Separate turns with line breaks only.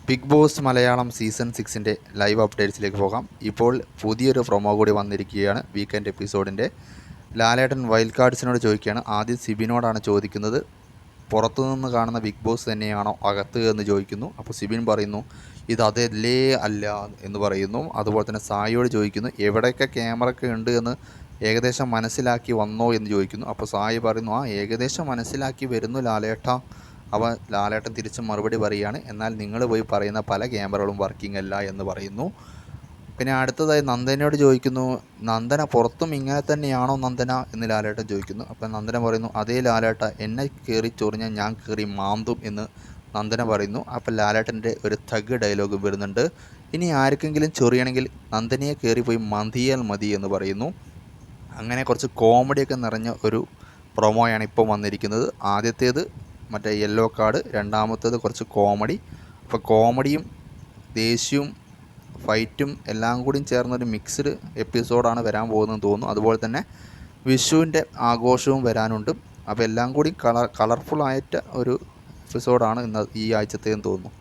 Big Boss Malayalam season 6-ൻ്റെ live അപ്ഡേറ്റ്സിലേക്ക് പോകാം. ഇപ്പോൾ പുതിയൊരു പ്രൊമോ കൂടി വന്നിരിക്കുകയാണ്. വീക്കെൻഡ് എപ്പിസോഡിൻ്റെ ലാലേട്ടൻ വൈൽഡ് കാർഡ്സിനോട് ചോദിക്കുകയാണ്. ആദ്യം സിബിനോടാണ് ചോദിക്കുന്നത്, പുറത്തുനിന്ന് കാണുന്ന ബിഗ് ബോസ് തന്നെയാണോ അകത്ത് എന്ന് ചോദിക്കുന്നു. അപ്പോൾ സിബിൻ പറയുന്നു ഇത് അതല്ലേ അല്ല എന്ന് പറയുന്നു. അതുപോലെ തന്നെ സായിയോട് ചോദിക്കുന്നു, എവിടെയൊക്കെ ക്യാമറയൊക്കെ ഉണ്ട് എന്ന് ഏകദേശം മനസ്സിലാക്കി വന്നോ എന്ന് ചോദിക്കുന്നു. അപ്പോൾ സായി പറയുന്നു, ഏകദേശം മനസ്സിലാക്കി വരുന്നു ലാലേട്ട. ലാലേട്ടൻ തിരിച്ച് മറുപടി പറയുകയാണ്, എന്നാൽ നിങ്ങൾ പോയി പറയുന്ന പല ക്യാമറകളും വർക്കിംഗ് അല്ല എന്ന് പറയുന്നു. പിന്നെ അടുത്തതായി നന്ദനയോട് ചോദിക്കുന്നു, നന്ദന പുറത്തും ഇങ്ങനെ തന്നെയാണോ നന്ദന എന്ന് ലാലേട്ടൻ ചോദിക്കുന്നു. അപ്പം നന്ദന പറയുന്നു, അതേ ലാലേട്ട, എന്നെ കയറി ചൊറിഞ്ഞാൽ ഞാൻ കയറി മാന്തും എന്ന് നന്ദന പറയുന്നു. അപ്പം ലാലേട്ടൻ്റെ ഒരു തഗ് ഡയലോഗ് വരുന്നുണ്ട്, ഇനി ആർക്കെങ്കിലും ചൊറിയണമെങ്കിൽ നന്ദനയെ കയറി പോയി മന്തിയാൽ മതി എന്ന് പറയുന്നു. അങ്ങനെ കുറച്ച് കോമഡിയൊക്കെ നിറഞ്ഞ ഒരു പ്രൊമോയാണ് ഇപ്പോൾ വന്നിരിക്കുന്നത്. ആദ്യത്തേത് മറ്റേ യെല്ലോ കാർഡ്, രണ്ടാമത്തേത് കുറച്ച് കോമഡി. അപ്പോൾ കോമഡിയും ദേഷ്യവും ഫൈറ്റും എല്ലാം കൂടി ചേർന്നൊരു മിക്സ്ഡ് എപ്പിസോഡാണ് വരാൻ പോകുന്നതെന്ന് തോന്നുന്നു. അതുപോലെ തന്നെ വിഷുവിൻ്റെ ആഘോഷവും വരാനുണ്ട്. അപ്പോൾ എല്ലാം കൂടി കളർഫുള്ളായിട്ട് ഒരു എപ്പിസോഡാണ് ഈ ആഴ്ചത്തേന്ന് തോന്നുന്നു.